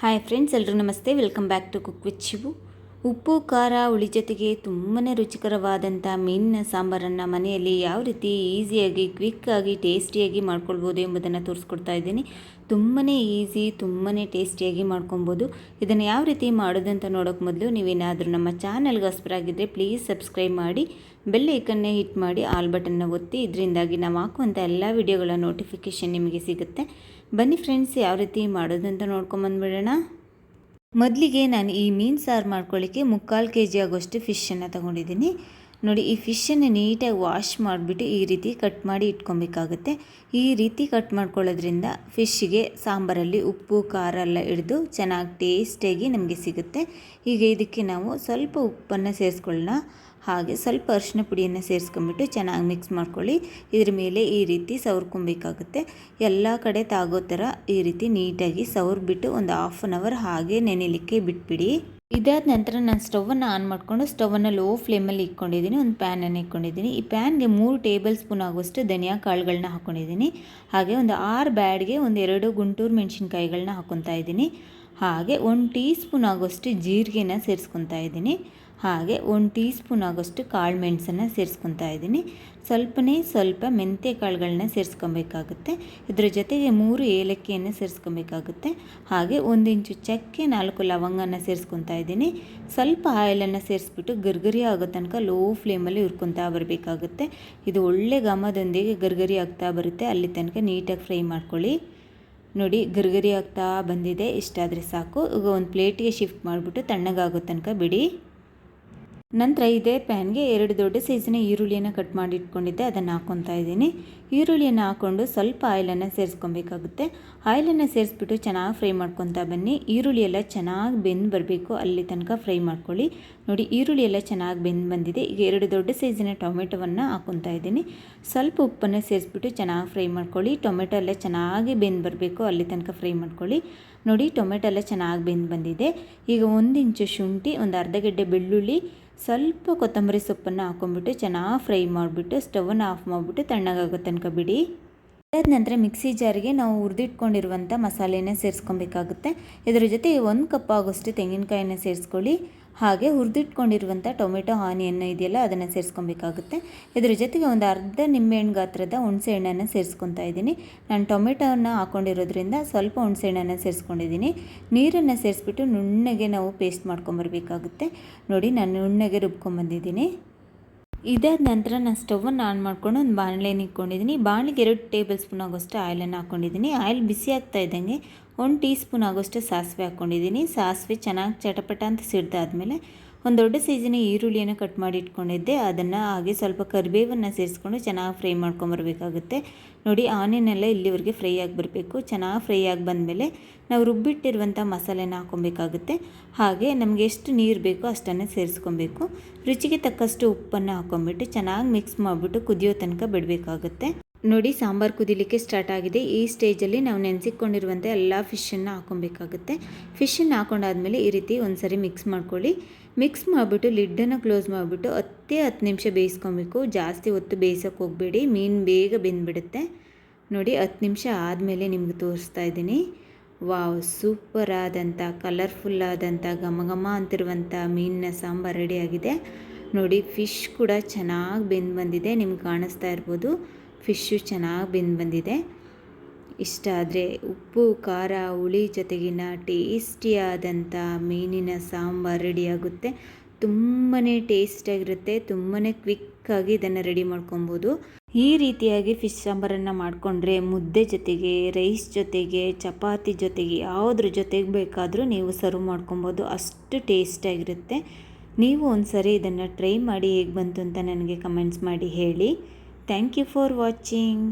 Hi friends, ಎಲ್ಲರೂ ನಮಸ್ತೆ. Welcome back to cook with Shivu. ಉಪ್ಪು ಖಾರ ಹುಳಿ ಜೊತೆಗೆ ತುಂಬಾ ರುಚಿಕರವಾದಂಥ ಮೀನಿನ ಸಾಂಬಾರನ್ನು ಮನೆಯಲ್ಲಿ ಯಾವ ರೀತಿ ಈಸಿಯಾಗಿ ಕ್ವಿಕ್ಕಾಗಿ ಟೇಸ್ಟಿಯಾಗಿ ಮಾಡ್ಕೊಳ್ಬೋದು ಎಂಬುದನ್ನು ತೋರಿಸ್ಕೊಡ್ತಾ ಇದ್ದೀನಿ. ತುಂಬಾ ಈಸಿ, ತುಂಬಾ ಟೇಸ್ಟಿಯಾಗಿ ಮಾಡ್ಕೊಬೋದು. ಇದನ್ನು ಯಾವ ರೀತಿ ಮಾಡೋದು ಅಂತ ನೋಡೋಕೆ ಮೊದಲು ನೀವೇನಾದರೂ ನಮ್ಮ ಚಾನಲ್ಗೆ ಹೊಸಬರಾಗಿದ್ದರೆ ಪ್ಲೀಸ್ ಸಬ್ಸ್ಕ್ರೈಬ್ ಮಾಡಿ, ಬೆಲ್ ಐಕನ್ನೇ ಹಿಟ್ ಮಾಡಿ, ಆಲ್ ಬಟನ್ನ ಒತ್ತಿ. ಇದರಿಂದಾಗಿ ನಾವು ಹಾಕುವಂಥ ಎಲ್ಲ ವಿಡಿಯೋಗಳ ನೋಟಿಫಿಕೇಷನ್ ನಿಮಗೆ ಸಿಗುತ್ತೆ. ಬನ್ನಿ ಫ್ರೆಂಡ್ಸ್, ಯಾವ ರೀತಿ ಮಾಡೋದು ಅಂತ ನೋಡ್ಕೊಂಬಂದ್ಬಿಡೋಣ. ಮೊದಲಿಗೆ ನಾನು ಈ ಮೀನು ಸಾರು ಮಾಡ್ಕೊಳ್ಳಿಕ್ಕೆ 3/4 kg ಆಗೋಷ್ಟು ಫಿಶನ್ನು ತೊಗೊಂಡಿದ್ದೀನಿ. ನೋಡಿ, ಈ ಫಿಶನ್ನು ನೀಟಾಗಿ ವಾಶ್ ಮಾಡಿಬಿಟ್ಟು ಈ ರೀತಿ ಕಟ್ ಮಾಡಿ ಇಟ್ಕೊಬೇಕಾಗುತ್ತೆ. ಈ ರೀತಿ ಕಟ್ ಮಾಡ್ಕೊಳ್ಳೋದ್ರಿಂದ ಫಿಶ್ಶಿಗೆ ಸಾಂಬಾರಲ್ಲಿ ಉಪ್ಪು ಖಾರ ಎಲ್ಲ ಹಿಡಿದು ಚೆನ್ನಾಗಿ ಟೇಸ್ಟಿಯಾಗಿ ನಮಗೆ ಸಿಗುತ್ತೆ. ಈಗ ಇದಕ್ಕೆ ನಾವು ಸ್ವಲ್ಪ ಉಪ್ಪನ್ನು ಸೇರಿಸ್ಕೊಳ್ಳೋಣ. ಹಾಗೆ ಸ್ವಲ್ಪ ಅರಿಶಿನ ಪುಡಿಯನ್ನು ಸೇರಿಸ್ಕೊಂಬಿಟ್ಟು ಚೆನ್ನಾಗಿ ಮಿಕ್ಸ್ ಮಾಡ್ಕೊಳ್ಳಿ. ಇದ್ರ ಮೇಲೆ ಈ ರೀತಿ ಸವರ್ಕೊಬೇಕಾಗುತ್ತೆ. ಎಲ್ಲ ಕಡೆ ತಾಗೋ ಥರ ಈ ರೀತಿ ನೀಟಾಗಿ ಸವರ್ಬಿಟ್ಟು ಒಂದು 1/2 hour ಹಾಗೆ ನೆನೆಯಲಿಕ್ಕೆ ಬಿಟ್ಬಿಡಿ. ಇದಾದ ನಂತರ ನಾನು ಸ್ಟವನ್ನು ಆನ್ ಮಾಡಿಕೊಂಡು ಸ್ಟವನ್ನು ಲೋ ಫ್ಲೇಮಲ್ಲಿ ಇಟ್ಕೊಂಡಿದ್ದೀನಿ. ಒಂದು ಪ್ಯಾನನ್ನು ಇಟ್ಕೊಂಡಿದ್ದೀನಿ. ಈ ಪ್ಯಾನ್ಗೆ 3 ಟೇಬಲ್ ಸ್ಪೂನ್ ಆಗುವಷ್ಟು ಧನಿಯಾ ಕಾಳುಗಳನ್ನ ಹಾಕ್ಕೊಂಡಿದ್ದೀನಿ. ಹಾಗೆ ಒಂದು 6 ಬ್ಯಾಡ್ಗೆ 2 ಗುಂಟೂರು ಮೆಣಸಿನ್ಕಾಯಿಗಳನ್ನ ಹಾಕ್ಕೊತಾ ಇದ್ದೀನಿ. ಹಾಗೆ 1 ಟೀ ಸ್ಪೂನ್ ಆಗೋಷ್ಟು ಜೀರಿಗೆನ ಸೇರಿಸ್ಕೊತಾ ಇದ್ದೀನಿ. ಹಾಗೆ 1 ಟೀ ಸ್ಪೂನ್ ಆಗೋಷ್ಟು ಕಾಳು ಮೆಣಸನ್ನು ಸೇರಿಸ್ಕೊತಾ ಇದ್ದೀನಿ. ಸ್ವಲ್ಪ ಮೆಂತ್ಯ ಕಾಳುಗಳನ್ನ ಸೇರಿಸ್ಕೊಬೇಕಾಗುತ್ತೆ. ಇದರ ಜೊತೆಗೆ 3 ಏಲಕ್ಕಿಯನ್ನು ಸೇರಿಸ್ಕೊಬೇಕಾಗುತ್ತೆ. ಹಾಗೆ 1 ಇಂಚು ಚಕ್ಕೆ, 4 ಲವಂಗನ ಸೇರಿಸ್ಕೊತಾ ಇದ್ದೀನಿ. ಸ್ವಲ್ಪ ಆಯಿಲನ್ನು ಸೇರಿಸ್ಬಿಟ್ಟು ಗರ್ಗರಿ ಆಗೋ ತನಕ ಲೋ ಫ್ಲೇಮಲ್ಲಿ ಹುರ್ಕೊತಾ ಬರಬೇಕಾಗುತ್ತೆ. ಇದು ಒಳ್ಳೆ ಘಮದೊಂದಿಗೆ ಗರ್ಗರಿ ಆಗ್ತಾ ಬರುತ್ತೆ. ಅಲ್ಲಿ ತನಕ ನೀಟಾಗಿ ಫ್ರೈ ಮಾಡ್ಕೊಳ್ಳಿ. ನೋಡಿ, ಗರ್ಗರಿ ಆಗ್ತಾ ಬಂದಿದೆ. ಇಷ್ಟಾದರೆ ಸಾಕು. ಈಗ ಒಂದು ಪ್ಲೇಟಿಗೆ ಶಿಫ್ಟ್ ಮಾಡಿಬಿಟ್ಟು ತಣ್ಣಗಾಗೋ ತನಕ ಬಿಡಿ. ನಂತರ ಇದೇ ಪ್ಯಾನ್ಗೆ 2 ದೊಡ್ಡ ಸೈಜಿನ ಈರುಳ್ಳಿಯನ್ನು ಕಟ್ ಮಾಡಿ ಇಟ್ಕೊಂಡಿದ್ದೆ, ಅದನ್ನು ಹಾಕ್ಕೊತಾ ಇದ್ದೀನಿ. ಈರುಳ್ಳಿಯನ್ನು ಹಾಕ್ಕೊಂಡು ಸ್ವಲ್ಪ ಆಯಿಲನ್ನು ಸೇರಿಸ್ಕೊಬೇಕಾಗುತ್ತೆ. ಆಯಿಲನ್ನು ಸೇರಿಸ್ಬಿಟ್ಟು ಚೆನ್ನಾಗಿ ಫ್ರೈ ಮಾಡ್ಕೊತಾ ಬನ್ನಿ. ಈರುಳ್ಳಿ ಎಲ್ಲ ಚೆನ್ನಾಗಿ ಬೆಂದು ಬರಬೇಕು, ಅಲ್ಲಿ ತನಕ ಫ್ರೈ ಮಾಡ್ಕೊಳ್ಳಿ. ನೋಡಿ, ಈರುಳ್ಳಿ ಎಲ್ಲ ಚೆನ್ನಾಗಿ ಬೆಂದು ಬಂದಿದೆ. ಈಗ 2 ದೊಡ್ಡ ಸೈಜಿನ ಟೊಮೆಟೊವನ್ನು ಹಾಕ್ಕೊತಾ ಇದ್ದೀನಿ. ಸ್ವಲ್ಪ ಉಪ್ಪನ್ನು ಸೇರಿಸ್ಬಿಟ್ಟು ಚೆನ್ನಾಗಿ ಫ್ರೈ ಮಾಡ್ಕೊಳ್ಳಿ. ಟೊಮೆಟೊ ಎಲ್ಲ ಚೆನ್ನಾಗಿ ಬೆಂದು ಬರಬೇಕು, ಅಲ್ಲಿ ತನಕ ಫ್ರೈ ಮಾಡ್ಕೊಳ್ಳಿ. ನೋಡಿ, ಟೊಮೆಟೊ ಎಲ್ಲ ಚೆನ್ನಾಗಿ ಬೆಂದು ಬಂದಿದೆ. ಈಗ 1 ಇಂಚು ಶುಂಠಿ, ಒಂದು ಅರ್ಧ ಗೆಡ್ಡೆ ಬೆಳ್ಳುಳ್ಳಿ, ಸ್ವಲ್ಪ ಕೊತ್ತಂಬರಿ ಸೊಪ್ಪನ್ನು ಹಾಕ್ಕೊಂಬಿಟ್ಟು ಚೆನ್ನಾಗಿ ಫ್ರೈ ಮಾಡಿಬಿಟ್ಟು ಸ್ಟವನ್ನು ಆಫ್ ಮಾಡಿಬಿಟ್ಟು ತಣ್ಣಗಾಗೋ ತನಕ ಬಿಡಿ. ಅದಾದ ನಂತರ ಮಿಕ್ಸಿ ಜಾರಿಗೆ ನಾವು ಹುರಿದಿಟ್ಕೊಂಡಿರುವಂಥ ಮಸಾಲೆನ ಸೇರಿಸ್ಕೊಬೇಕಾಗುತ್ತೆ. ಇದರ ಜೊತೆ 1 ಕಪ್ ಆಗೋಷ್ಟು ತೆಂಗಿನಕಾಯಿನ ಸೇರಿಸ್ಕೊಳ್ಳಿ. ಹಾಗೆ ಹುರಿದಿಟ್ಕೊಂಡಿರುವಂಥ ಟೊಮೆಟೊ ಆನಿಯನ್ ಇದೆಯಲ್ಲ, ಅದನ್ನು ಸೇರಿಸ್ಕೊಬೇಕಾಗುತ್ತೆ. ಇದರ ಜೊತೆಗೆ ಒಂದು ಅರ್ಧ ನಿಂಬೆಹಣ್ಣು ಗಾತ್ರದ ಹುಣಸೆ ಹಣ್ಣನ್ನು ಸೇರಿಸ್ಕೊತಾ ಇದ್ದೀನಿ. ನಾನು ಟೊಮೆಟೊವನ್ನು ಹಾಕ್ಕೊಂಡಿರೋದ್ರಿಂದ ಸ್ವಲ್ಪ ಹುಣಸೆ ಹಣ್ಣನ್ನು ಸೇರಿಸ್ಕೊಂಡಿದ್ದೀನಿ. ನೀರನ್ನು ಸೇರಿಸ್ಬಿಟ್ಟು ನುಣ್ಣಗೆ ನಾವು ಪೇಸ್ಟ್ ಮಾಡ್ಕೊಂಬರ್ಬೇಕಾಗುತ್ತೆ. ನೋಡಿ, ನಾನು ನುಣ್ಣಗೆ ರುಬ್ಕೊಂಬಂದಿದ್ದೀನಿ. ಇದಾದ ನಂತರ ನಾನು ಸ್ಟವನ್ನು ಆನ್ ಮಾಡ್ಕೊಂಡು ಒಂದು ಬಾಣಲೆನ ಇಟ್ಕೊಂಡಿದ್ದೀನಿ. ಬಾಣಲೆಗೆ 2 ಟೇಬಲ್ ಸ್ಪೂನ್ ಆಗೋಷ್ಟು ಆಯಿಲನ್ನು ಹಾಕ್ಕೊಂಡಿದ್ದೀನಿ. ಆಯಿಲ್ ಬಿಸಿ ಆಗ್ತಾ ಇದ್ದಂಗೆ 1 ಟೀ ಸ್ಪೂನ್ ಆಗೋಷ್ಟು ಸಾಸಿವೆ ಹಾಕ್ಕೊಂಡಿದ್ದೀನಿ. ಸಾಸಿವೆ ಚೆನ್ನಾಗಿ ಚಟಪಟ ಅಂತ ಸಿಡ್ದಾದ್ಮೇಲೆ ಒಂದು ದೊಡ್ಡ ಸೈಜಿನ ಈರುಳ್ಳಿಯನ್ನು ಕಟ್ ಮಾಡಿ ಇಟ್ಕೊಂಡಿದ್ದೆ, ಅದನ್ನು ಹಾಗೆ ಸ್ವಲ್ಪ ಕರಿಬೇವನ್ನು ಸೇರಿಸ್ಕೊಂಡು ಚೆನ್ನಾಗಿ ಫ್ರೈ ಮಾಡ್ಕೊಂಬರ್ಬೇಕಾಗುತ್ತೆ. ನೋಡಿ, ಆನಿಯನ್ ಎಲ್ಲ ಇಲ್ಲಿವರೆಗೆ ಫ್ರೈ ಆಗಿ ಬರಬೇಕು. ಚೆನ್ನಾಗಿ ಫ್ರೈ ಆಗಿ ಬಂದಮೇಲೆ ನಾವು ರುಬ್ಬಿಟ್ಟಿರುವಂಥ ಮಸಾಲೆನ ಹಾಕ್ಕೊಬೇಕಾಗುತ್ತೆ. ಹಾಗೆ ನಮಗೆ ಎಷ್ಟು ನೀರು ಬೇಕೋ ಅಷ್ಟನ್ನು ಸೇರಿಸ್ಕೊಬೇಕು. ರುಚಿಗೆ ತಕ್ಕಷ್ಟು ಉಪ್ಪನ್ನು ಹಾಕ್ಕೊಂಬಿಟ್ಟು ಚೆನ್ನಾಗಿ ಮಿಕ್ಸ್ ಮಾಡಿಬಿಟ್ಟು ಕುದಿಯೋ ತನಕ ಬಿಡಬೇಕಾಗುತ್ತೆ. ನೋಡಿ, ಸಾಂಬಾರು ಕುದಿಲಿಕ್ಕೆ ಸ್ಟಾರ್ಟ್ ಆಗಿದೆ. ಈ ಸ್ಟೇಜಲ್ಲಿ ನಾವು ನೆನೆಸಿಕೊಂಡಿರುವಂಥ ಎಲ್ಲ ಫಿಶನ್ನು ಹಾಕ್ಕೊಬೇಕಾಗುತ್ತೆ. ಫಿಶನ್ನು ಹಾಕೊಂಡಾದ್ಮೇಲೆ ಈ ರೀತಿ ಒಂದು ಸರಿ ಮಿಕ್ಸ್ ಮಾಡ್ಕೊಳ್ಳಿ. ಮಿಕ್ಸ್ ಮಾಡಿಬಿಟ್ಟು ಲಿಡ್ಡನ್ನು ಕ್ಲೋಸ್ ಮಾಡಿಬಿಟ್ಟು 10 ನಿಮಿಷ ಬೇಯಿಸ್ಕೊಬೇಕು. ಜಾಸ್ತಿ ಹೊತ್ತು ಬೇಯಿಸೋಕೆ ಹೋಗಬೇಡಿ, ಮೀನು ಬೇಗ ಬೆಂದುಬಿಡುತ್ತೆ. ನೋಡಿ, 10 ನಿಮಿಷ ಆದಮೇಲೆ ನಿಮ್ಗೆ ತೋರಿಸ್ತಾ ಇದ್ದೀನಿ. ವಾವ್, ಸೂಪರ್ ಆದಂಥ ಕಲರ್ಫುಲ್ಲಾದಂಥ ಘಮ ಅಂತಿರುವಂಥ ಮೀನಿನ ಸಾಂಬಾರು ರೆಡಿಯಾಗಿದೆ. ನೋಡಿ, ಫಿಶ್ ಕೂಡ ಚೆನ್ನಾಗಿ ಬೆಂದು ಬಂದಿದೆ. ನಿಮ್ಗೆ ಕಾಣಿಸ್ತಾ ಇರ್ಬೋದು, ಫಿಶ್ಶು ಚೆನ್ನಾಗಿ ಬೆಂದು ಬಂದಿದೆ. ಇಷ್ಟ ಆದರೆ ಉಪ್ಪು ಖಾರ ಹುಳಿ ಜೊತೆಗಿನ ಟೇಸ್ಟಿಯಾದಂಥ ಮೀನಿನ ಸಾಂಬಾರು ರೆಡಿಯಾಗುತ್ತೆ. ತುಂಬಾ ಟೇಸ್ಟಿಯಾಗಿರುತ್ತೆ. ತುಂಬಾ ಕ್ವಿಕ್ಕಾಗಿ ಇದನ್ನು ರೆಡಿ ಮಾಡ್ಕೊಬೋದು. ಈ ರೀತಿಯಾಗಿ ಫಿಶ್ ಸಾಂಬಾರನ್ನು ಮಾಡಿಕೊಂಡ್ರೆ ಮುದ್ದೆ ಜೊತೆಗೆ, ರೈಸ್ ಜೊತೆಗೆ, ಚಪಾತಿ ಜೊತೆಗೆ, ಯಾವುದ್ರ ಜೊತೆಗೆ ಬೇಕಾದರೂ ನೀವು ಸರ್ವ್ ಮಾಡ್ಕೊಬೋದು. ಅಷ್ಟು ಟೇಸ್ಟಿಯಾಗಿರುತ್ತೆ. ನೀವು ಒಂದು ಸರಿ ಇದನ್ನು ಟ್ರೈ ಮಾಡಿ ಹೇಗೆ ಬಂತು ಅಂತ ನನಗೆ ಕಮೆಂಟ್ಸ್ ಮಾಡಿ ಹೇಳಿ. Thank you for watching.